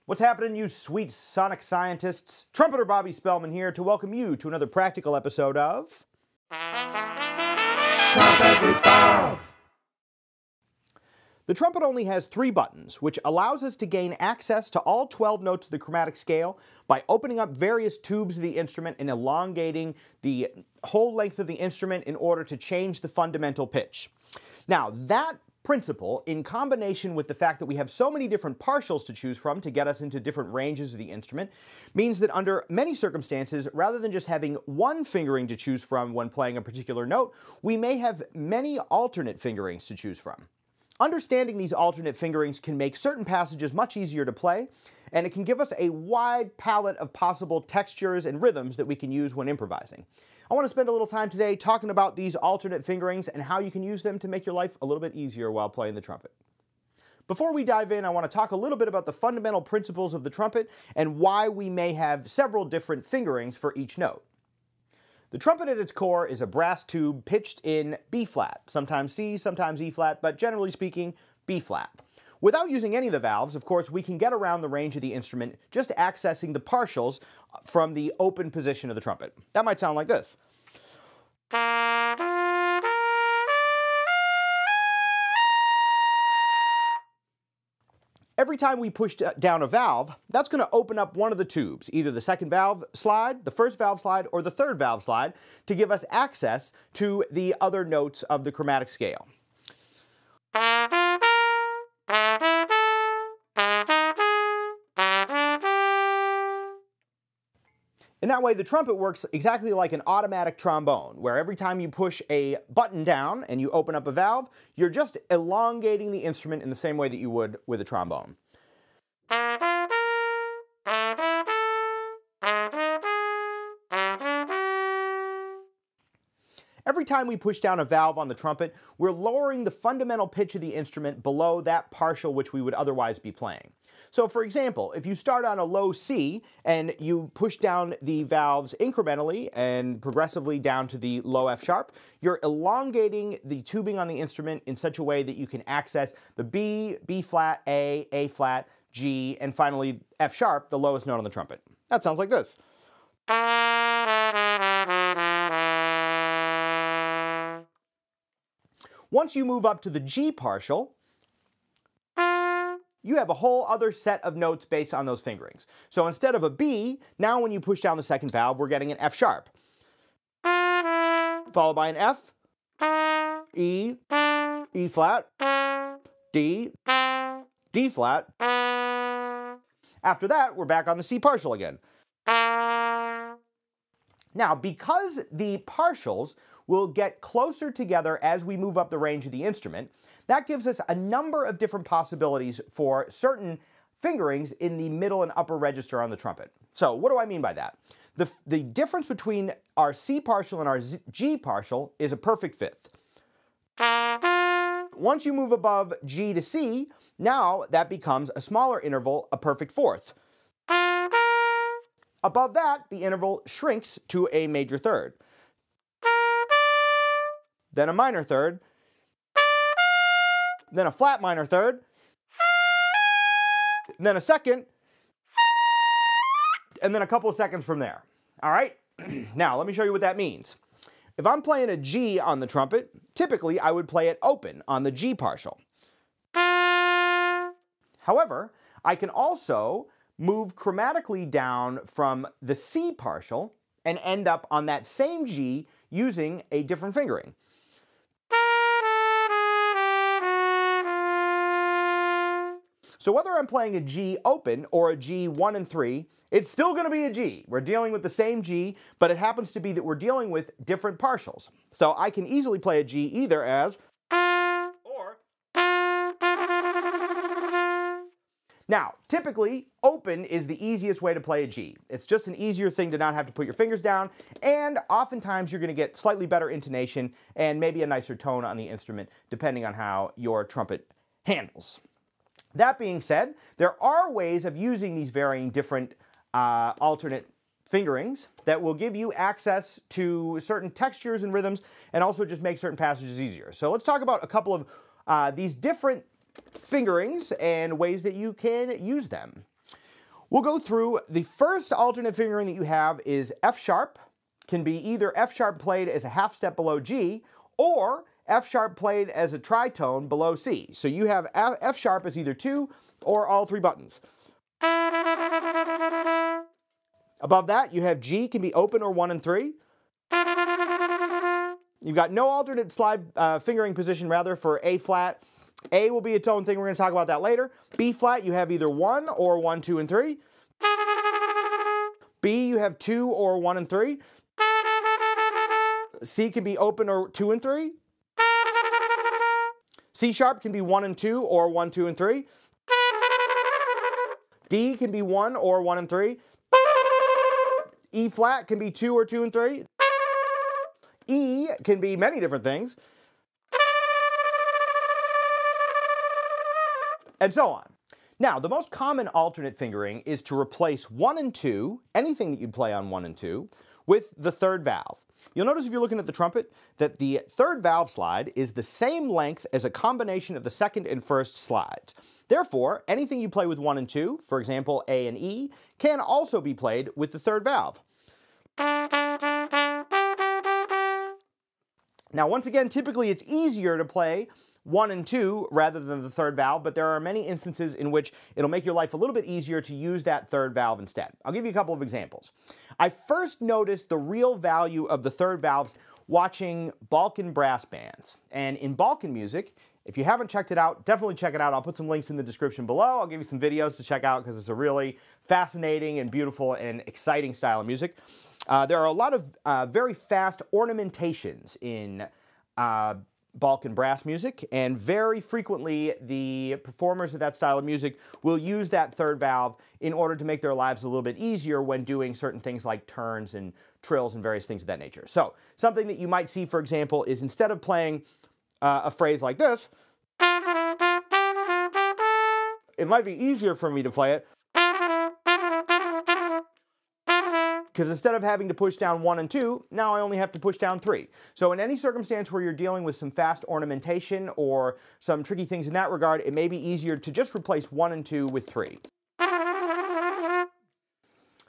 What's happening, you sweet sonic scientists? Trumpeter Bobby Spellman here to welcome you to another practical episode of Trumpet with Bob. The trumpet only has 3 buttons, which allows us to gain access to all 12 notes of the chromatic scale by opening up various tubes of the instrument and elongating the whole length of the instrument in order to change the fundamental pitch. Now, that principle, in combination with the fact that we have so many different partials to choose from to get us into different ranges of the instrument, means that under many circumstances, rather than just having one fingering to choose from when playing a particular note, we may have many alternate fingerings to choose from. Understanding these alternate fingerings can make certain passages much easier to play, and it can give us a wide palette of possible textures and rhythms that we can use when improvising. I want to spend a little time today talking about these alternate fingerings and how you can use them to make your life a little bit easier while playing the trumpet. Before we dive in, I want to talk a little bit about the fundamental principles of the trumpet and why we may have several different fingerings for each note. The trumpet at its core is a brass tube pitched in B-flat, sometimes C, sometimes E-flat, but generally speaking, B-flat. Without using any of the valves, of course, we can get around the range of the instrument just accessing the partials from the open position of the trumpet. That might sound like this. Every time we push down a valve, that's going to open up one of the tubes, either the second valve slide, the first valve slide, or the third valve slide, to give us access to the other notes of the chromatic scale. In that way, the trumpet works exactly like an automatic trombone, where every time you push a button down and you open up a valve, you're just elongating the instrument in the same way that you would with a trombone. Every time we push down a valve on the trumpet, we're lowering the fundamental pitch of the instrument below that partial which we would otherwise be playing. So for example, if you start on a low C and you push down the valves incrementally and progressively down to the low F sharp, you're elongating the tubing on the instrument in such a way that you can access the B, B flat, A flat, G, and finally F sharp, the lowest note on the trumpet. That sounds like this. Once you move up to the G partial, you have a whole other set of notes based on those fingerings. So instead of a B, now when you push down the second valve, we're getting an F sharp, followed by an F, E, E flat, D, D flat. After that, we're back on the C partial again. Now, because the partials will get closer together as we move up the range of the instrument, that gives us a number of different possibilities for certain fingerings in the middle and upper register on the trumpet. So what do I mean by that? The difference between our C partial and our G partial is a perfect fifth. Once you move above G to C, now that becomes a smaller interval, a perfect fourth. Above that, the interval shrinks to a major third, then a minor third, then a flat minor third, then a second, and then a couple of seconds from there. All right? Now, let me show you what that means. If I'm playing a G on the trumpet, typically I would play it open on the G partial. However, I can also move chromatically down from the C partial and end up on that same G using a different fingering. So whether I'm playing a G open or a G 1 and 3, it's still going to be a G. We're dealing with the same G, but it happens to be that we're dealing with different partials. So I can easily play a G either as or. Now, typically, open is the easiest way to play a G. It's just an easier thing to not have to put your fingers down, and oftentimes you're going to get slightly better intonation and maybe a nicer tone on the instrument, depending on how your trumpet handles. That being said, there are ways of using these varying different alternate fingerings that will give you access to certain textures and rhythms and also just make certain passages easier. So let's talk about a couple of these different fingerings and ways that you can use them. We'll go through. The first alternate fingering that you have is F sharp. Can be either F sharp played as a half step below G, or F sharp played as a tritone below C. So you have F sharp as either 2 or all 3 buttons. Above that, you have G can be open or 1 and 3. You've got no alternate slide fingering position rather for A flat. A will be its own thing. We're going to talk about that later. B flat, you have either 1 or 1, 2, and 3. B, you have 2 or 1 and 3. C can be open or 2 and 3. C sharp can be 1 and 2 or 1, 2, and 3. D can be 1 or 1 and 3. E flat can be 2 or 2 and 3. E can be many different things. And so on. Now, the most common alternate fingering is to replace 1 and 2, anything that you'd play on 1 and 2, with the third valve. You'll notice if you're looking at the trumpet that the third valve slide is the same length as a combination of the second and first slides. Therefore, anything you play with 1 and 2, for example A and E, can also be played with the third valve. Now, once again, typically it's easier to play 1 and 2 rather than the third valve, but there are many instances in which it'll make your life a little bit easier to use that third valve instead. I'll give you a couple of examples. I first noticed the real value of the third valve watching Balkan brass bands. And in Balkan music, if you haven't checked it out, definitely check it out. I'll put some links in the description below. I'll give you some videos to check out because it's a really fascinating and beautiful and exciting style of music. There are a lot of very fast ornamentations in Balkan brass music, and very frequently the performers of that style of music will use that third valve in order to make their lives a little bit easier when doing certain things like turns and trills and various things of that nature. So, something that you might see, for example, is instead of playing a phrase like this, it might be easier for me to play it because instead of having to push down 1 and 2, now I only have to push down 3. So in any circumstance where you're dealing with some fast ornamentation or some tricky things in that regard, it may be easier to just replace 1 and 2 with 3.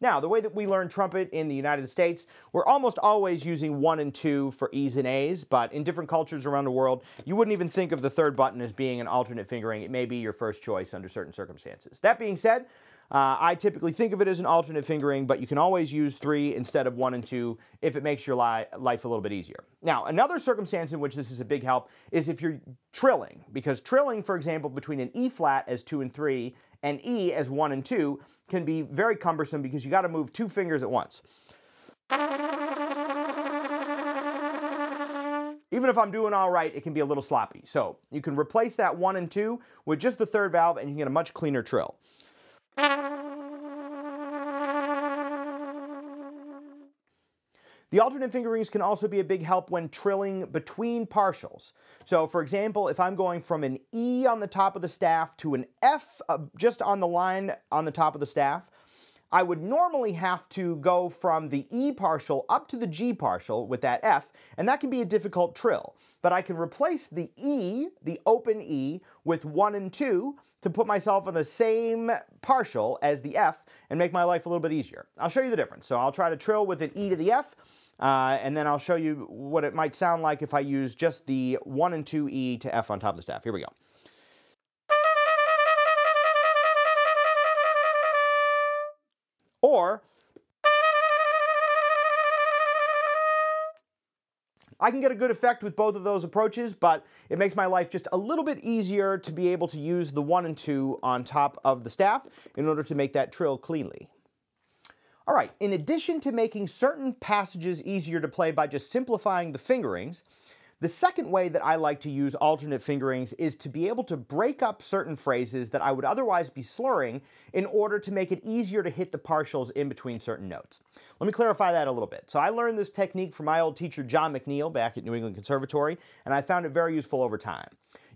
Now, the way that we learn trumpet in the United States, we're almost always using 1 and 2 for E's and A's, but in different cultures around the world, you wouldn't even think of the third button as being an alternate fingering. It may be your first choice under certain circumstances. That being said, I typically think of it as an alternate fingering, but you can always use 3 instead of 1 and 2 if it makes your life a little bit easier. Now, another circumstance in which this is a big help is if you're trilling, because trilling, for example, between an E flat as 2 and 3 and E as 1 and 2 can be very cumbersome because you got to move 2 fingers at once. Even if I'm doing all right, it can be a little sloppy. So you can replace that 1 and 2 with just the third valve and you can get a much cleaner trill. The alternate fingerings can also be a big help when trilling between partials. So for example, if I'm going from an E on the top of the staff to an F just on the line on the top of the staff, I would normally have to go from the E partial up to the G partial with that F, and that can be a difficult trill. But I can replace the E, the open E, with 1 and 2 to put myself on the same partial as the F and make my life a little bit easier. I'll show you the difference. So I'll try to trill with an E to the F, and then I'll show you what it might sound like if I use just the 1 and 2 E to F on top of the staff. Here we go. Or I can get a good effect with both of those approaches, but it makes my life just a little bit easier to be able to use the 1 and 2 on top of the staff in order to make that trill cleanly. All right, in addition to making certain passages easier to play by just simplifying the fingerings, the second way that I like to use alternate fingerings is to be able to break up certain phrases that I would otherwise be slurring in order to make it easier to hit the partials in between certain notes. Let me clarify that a little bit. So I learned this technique from my old teacher John McNeil back at New England Conservatory, and I found it very useful over time.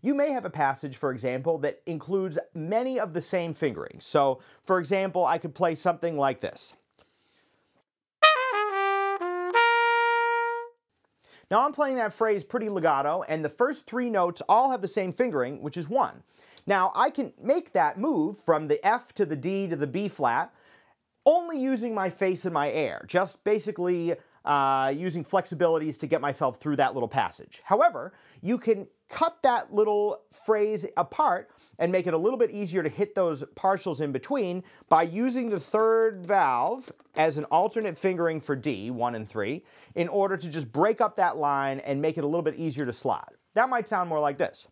You may have a passage, for example, that includes many of the same fingerings. So, for example, I could play something like this. Now I'm playing that phrase pretty legato, and the first 3 notes all have the same fingering, which is 1. Now, I can make that move from the F to the D to the B flat only using my face and my air, just basically using flexibilities to get myself through that little passage. However, you can cut that little phrase apart and make it a little bit easier to hit those partials in between by using the third valve as an alternate fingering for D, 1 and 3, in order to just break up that line and make it a little bit easier to slide. That might sound more like this.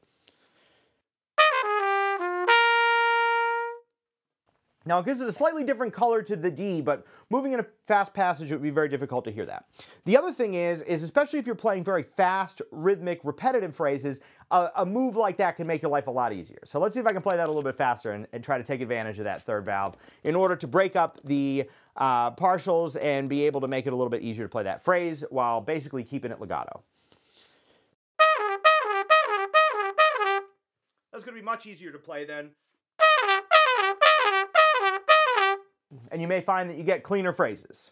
Now, it gives it a slightly different color to the D, but moving in a fast passage, it would be very difficult to hear that. The other thing is especially if you're playing very fast, rhythmic, repetitive phrases, a move like that can make your life a lot easier. So let's see if I can play that a little bit faster and try to take advantage of that third valve in order to break up the partials and be able to make it a little bit easier to play that phrase while basically keeping it legato. That's going to be much easier to play then. And you may find that you get cleaner phrases.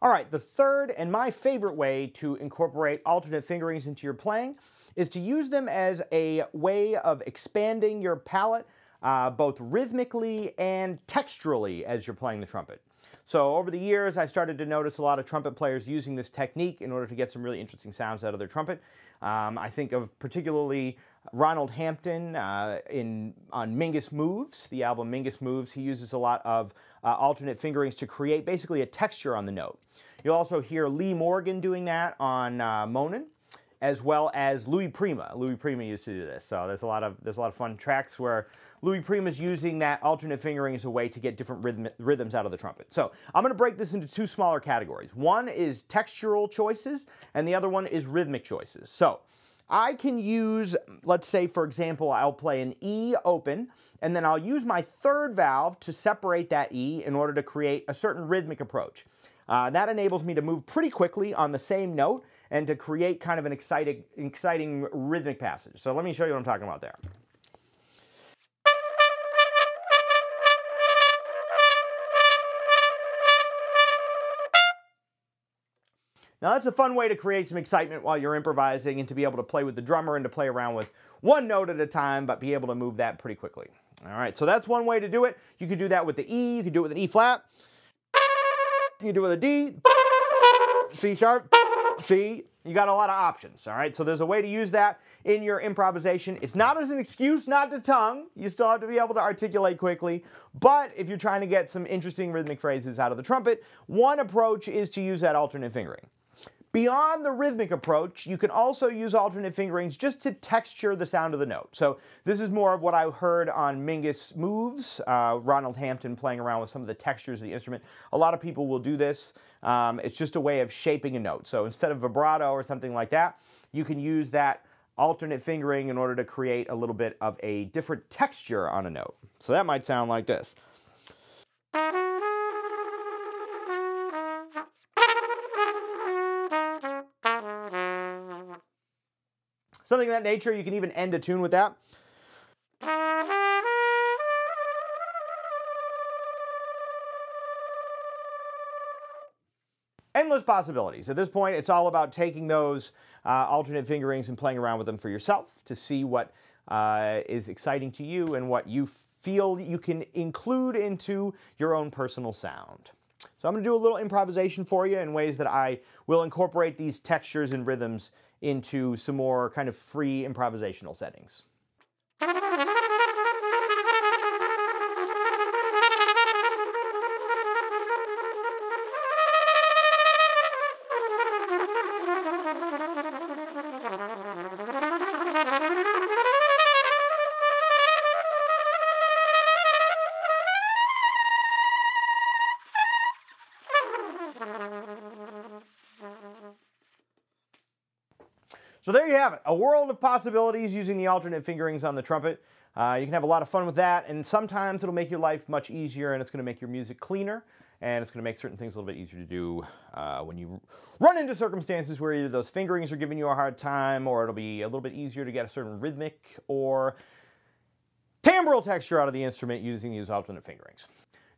All right, the third and my favorite way to incorporate alternate fingerings into your playing is to use them as a way of expanding your palette both rhythmically and texturally as you're playing the trumpet. So over the years, I started to notice a lot of trumpet players using this technique in order to get some really interesting sounds out of their trumpet. I think of particularly Ronald Hampton on Mingus Moves, the album Mingus Moves. He uses a lot of alternate fingerings to create basically a texture on the note. You'll also hear Lee Morgan doing that on Monin, as well as Louis Prima. Louis Prima used to do this, so there's a lot of fun tracks where Louis Prima is using that alternate fingering as a way to get different rhythms out of the trumpet. So I'm going to break this into two smaller categories. One is textural choices, and the other one is rhythmic choices. So I can use, let's say, for example, I'll play an E open, and then I'll use my third valve to separate that E in order to create a certain rhythmic approach. That enables me to move pretty quickly on the same note and to create kind of an exciting rhythmic passage. So let me show you what I'm talking about there. Now that's a fun way to create some excitement while you're improvising and to be able to play with the drummer and to play around with one note at a time, but be able to move that pretty quickly. All right, so that's one way to do it. You could do that with the E, you could do it with an E flat, you can do it with a D, C sharp, C. You got a lot of options, all right? So there's a way to use that in your improvisation. It's not as an excuse not to tongue. You still have to be able to articulate quickly. But if you're trying to get some interesting rhythmic phrases out of the trumpet, one approach is to use that alternate fingering. Beyond the rhythmic approach, you can also use alternate fingerings just to texture the sound of the note. So this is more of what I heard on Mingus Moves, Ronald Hampton playing around with some of the textures of the instrument. A lot of people will do this. It's just a way of shaping a note. So instead of vibrato or something like that, you can use that alternate fingering in order to create a little bit of a different texture on a note. So that might sound like this. Something of that nature. You can even end a tune with that. Endless possibilities. At this point, it's all about taking those alternate fingerings and playing around with them for yourself to see what is exciting to you and what you feel you can include into your own personal sound. So I'm going to do a little improvisation for you in ways that I will incorporate these textures and rhythms into some more kind of free improvisational settings. So there you have it, a world of possibilities using the alternate fingerings on the trumpet. You can have a lot of fun with that, and sometimes it'll make your life much easier, and it's going to make your music cleaner, and it's going to make certain things a little bit easier to do when you run into circumstances where either those fingerings are giving you a hard time, or it'll be a little bit easier to get a certain rhythmic or timbral texture out of the instrument using these alternate fingerings.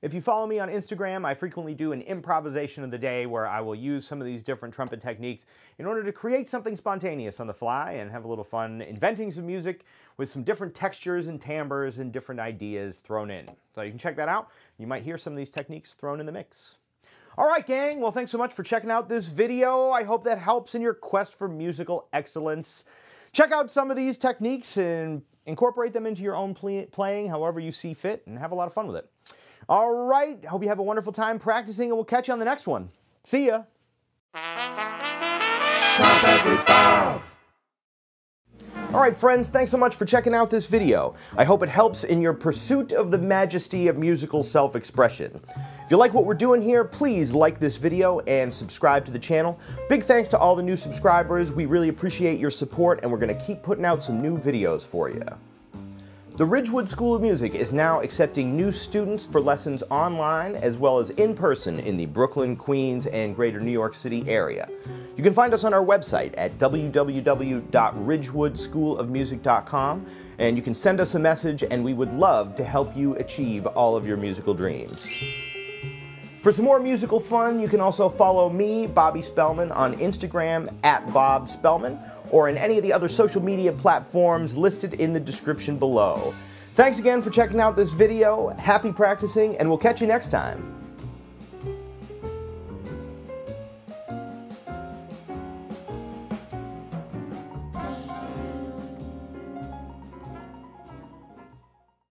If you follow me on Instagram, I frequently do an improvisation of the day where I will use some of these different trumpet techniques in order to create something spontaneous on the fly and have a little fun inventing some music with some different textures and timbres and different ideas thrown in. So you can check that out. You might hear some of these techniques thrown in the mix. All right, gang. Well, thanks so much for checking out this video. I hope that helps in your quest for musical excellence. Check out some of these techniques and incorporate them into your own playing however you see fit and have a lot of fun with it. All right, hope you have a wonderful time practicing, and we'll catch you on the next one. See ya! Trumpet with Bob. All right, friends, thanks so much for checking out this video. I hope it helps in your pursuit of the majesty of musical self-expression. If you like what we're doing here, please like this video and subscribe to the channel. Big thanks to all the new subscribers. We really appreciate your support, and we're going to keep putting out some new videos for you. The Ridgewood School of Music is now accepting new students for lessons online as well as in person in the Brooklyn, Queens, and greater New York City area. You can find us on our website at www.ridgewoodschoolofmusic.com, and you can send us a message, and we would love to help you achieve all of your musical dreams. For some more musical fun, you can also follow me, Bobby Spellman, on Instagram at Bob Spellman, or in any of the other social media platforms listed in the description below. Thanks again for checking out this video, happy practicing, and we'll catch you next time.